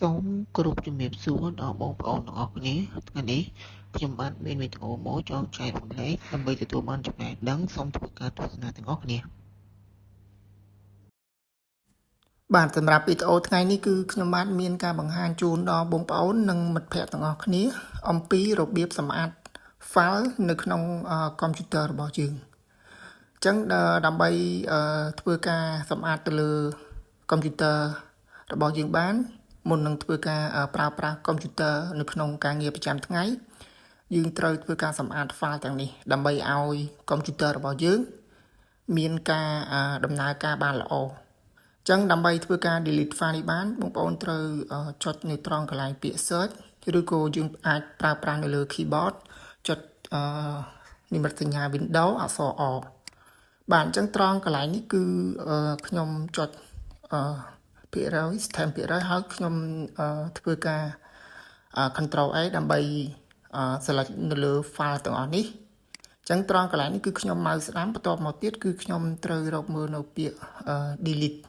សូមគោរពជំរាបសួរដល់បងប្អូនទាំងអស់គ្នាថ្ងៃនេះខ្ញុំបានមានវីដេអូមួយចង់ចែករំលែកដើម្បីទទួលបានចំណេះដឹងសូមធ្វើការទស្សនាទាំងអស់គ្នាបាទសម្រាប់វីដេអូថ្ងៃនេះគឺខ្ញុំបានមានការបង្ហាញជូនដល់បងប្អូននិងមិត្តភ័ក្តិទាំងអស់គ្នាអំពីរបៀបសម្អាត file នៅក្នុងកុំព្យូទ័ររបស់យើងអញ្ចឹងដើម្បីធ្វើការសម្អាតទៅលើកុំព្យូទ័ររបស់យើងបានមុននឹងធ្វើការប្រើប្រាស់កុំព្យូទ័រនៅក្នុងការងារប្រចាំថ្ងៃយើងត្រូវធ្វើការសម្អាត file ទាំងនេះដើម្បីឲ្យកុំព្យូទ័ររបស់យើងមានការដំណើរការបានល្អអញ្ចឹងដើម្បីធ្វើការ delete file នេះបានបងប្អូនត្រូវចុចនៅត្រង់កន្លែងពាក្យ search ឬក៏យើងអាចប្រើប្រាស់នៅលើ keyboard ចុចនិមិត្តសញ្ញា Windows អក្សរ O បាទអញ្ចឹងត្រង់កន្លែងនេះគឺខ្ញុំចុចភាគរយ stem ភាគរយហើយខ្ញុំធ្វើការ Control A ដើម្បីselect នៅលើ file ទាំងអស់នេះអញ្ចឹងត្រង់កន្លែងនេះគឺខ្ញុំម៉ៅស្ដាំបន្ទាប់មកទៀតគឺខ្ញុំត្រូវរកមើលនៅពាក្យ delete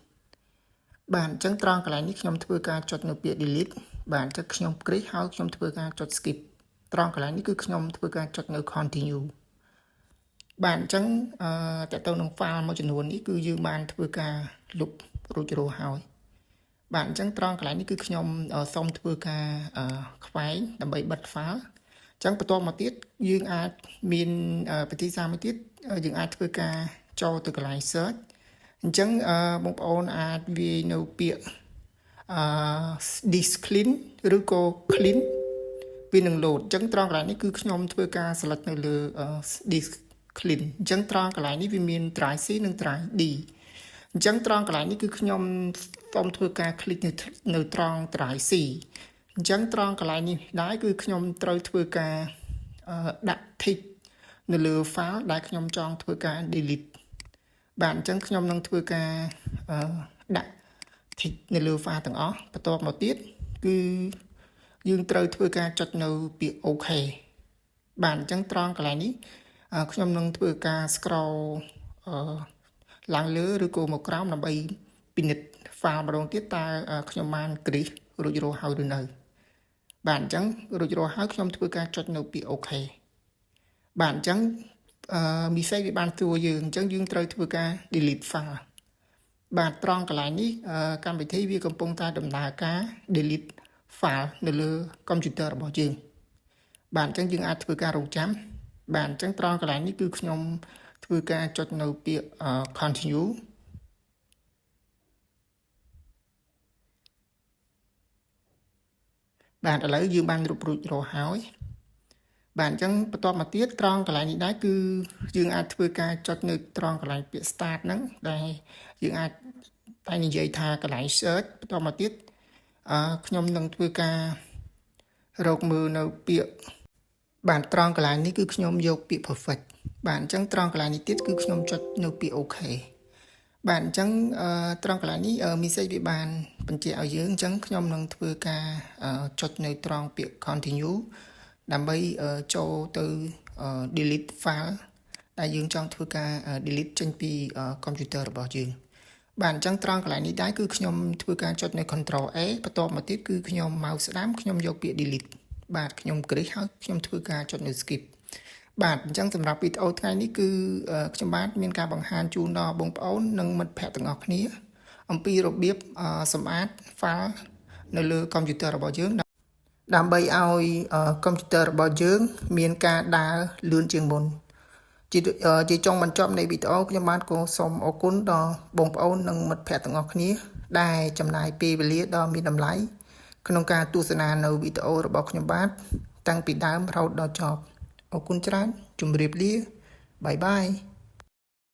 បាទអញ្ចឹងត្រង់កន្លែងនេះខ្ញុំធ្វើការចុចនៅពាក្យ delete បាទអញ្ចឹងខ្ញុំគ្រីសហើយខ្ញុំធ្វើការចុច skip ត្រង់កន្លែងនេះគឺខ្ញុំធ្វើការចុចនៅ continue បាទអញ្ចឹងតើទៅនឹង file មួយចំនួននេះគឺយើងបានធ្វើការលុបរួចរាល់ហើយបាទអញ្ចឹងត្រង់កន្លែងនេះគឺខ្ញុំសូមធ្វើការខ្វែងដើម្បីបិទ file អញ្ចឹងបន្ទាប់មកទៀតយើងអាចមានវិធីសាស្ត្រមួយទៀតយើងអាចធ្វើការចូលទៅកន្លែង search អញ្ចឹងបងប្អូនអាចវាយនៅពាក្យdisk clean ឬក៏ clean វានឹង load អញ្ចឹងត្រង់កន្លែងនេះគឺខ្ញុំធ្វើការ select នៅលើ disk clean អញ្ចឹងត្រង់កន្លែងនេះវាមាន drive C និង drive D អញ្ចឹងត្រង់កន្លែងនេះគឺខ្ញុំសូមធ្វើការ click នៅត្រង់ drive C អញ្ចឹងត្រង់កន្លែងនេះដែរគឺខ្ញុំត្រូវធ្វើការដាក់ tick នៅលើ file ដែលខ្ញុំចង់ធ្វើការ delete បាទអញ្ចឹងខ្ញុំនឹងធ្វើការដាក់ tick នៅលើ file ទាំងអស់បន្ទាប់មកទៀតគឺយើងត្រូវធ្វើការចុចនៅពាក្យ OK បាទអញ្ចឹងត្រង់កន្លែងនេះខ្ញុំនឹងធ្វើការ scroll ឡើងលើឬក៏មកក្រោមដើម្បីពិនិត្យ file ម្ដងទៀតតើខ្ញុំបានគ្រីសរួចរាល់ហើយឬនៅបាទអញ្ចឹងរួចរាល់ហើយខ្ញុំធ្វើការចុចនៅពាក្យ OK បាទអញ្ចឹងmistake វាបានទួយើងអញ្ចឹងយើងត្រូវធ្វើការ delete file បាទត្រង់កន្លែងនេះកម្មវិធីវាកំពុងតែដំណើរការ delete file នៅលើកុំព្យូទ័ររបស់យើងបាទអញ្ចឹងយើងអាចធ្វើការរងចាំបាទអញ្ចឹងត្រង់កន្លែងនេះគឺខ្ញុំធ្វើការចុចនៅពាក្យ continue បាទឥឡូវយើងបានរួចរាល់ហើយបាទអញ្ចឹងបន្ទាប់មកទៀតត្រង់កន្លែងនេះដែរគឺយើងអាចធ្វើការចុចនៅត្រង់កន្លែងពាក្យ start ហ្នឹងដែលយើងអាចតែនិយាយថាកន្លែង search បន្ទាប់មកទៀតខ្ញុំនឹងធ្វើការរកមើលនៅពាក្យបាទត្រង់កន្លែងនេះគឺខ្ញុំយកពាក្យ perfect បាទអញ្ចឹងត្រង់កន្លែងនេះទៀតគឺខ្ញុំចុចនៅពាក្យ OK បាទអញ្ចឹងត្រង់កន្លែងនេះ message វាបានបញ្ជាក់ឲ្យយើងអញ្ចឹងខ្ញុំនឹងធ្វើការចុចនៅត្រង់ពាក្យ continue ដើម្បីចូលទៅ delete file ដែលយើងចង់ធ្វើការ delete ចេញពីកុំព្យូទ័ររបស់យើងបាទអញ្ចឹងត្រង់កន្លែងនេះដែរគឺខ្ញុំធ្វើការចុចនៅ Control A បន្ទាប់មកទៀតគឺខ្ញុំម៉ៅស្ដាំខ្ញុំយកពាក្យ delete បាទខ្ញុំគ្រីសហើយខ្ញុំធ្វើការចុចនៅ skip បាទអញ្ចឹងសម្រាប់វីដេអូថ្ងៃនេះគឺខ្ញុំបាទមានការបង្ហាញជូនដល់បងប្អូននិងមិត្តភ័ក្តិទាំងអស់គ្នាអំពីរបៀបសម្អាត file នៅលើកុំព្យូទ័ររបស់យើងដើម្បីឲ្យកុំព្យូទ័ររបស់យើងមានការដើរលឿនជាងមុនជាចុងបញ្ចប់នៃវីដេអូខ្ញុំបាទក៏សូមអរគុណដល់បងប្អូននិងមិត្តភ័ក្តិទាំងអស់គ្នាដែលចំណាយពេលវេលាដ៏មានតម្លៃក្នុងការទស្សនានៅវីដេអូរបស់ខ្ញុំបាទតាំងពីដើមរហូតដល់ចប់អរគុណច្រើនជម្រាបលាបាយបាយ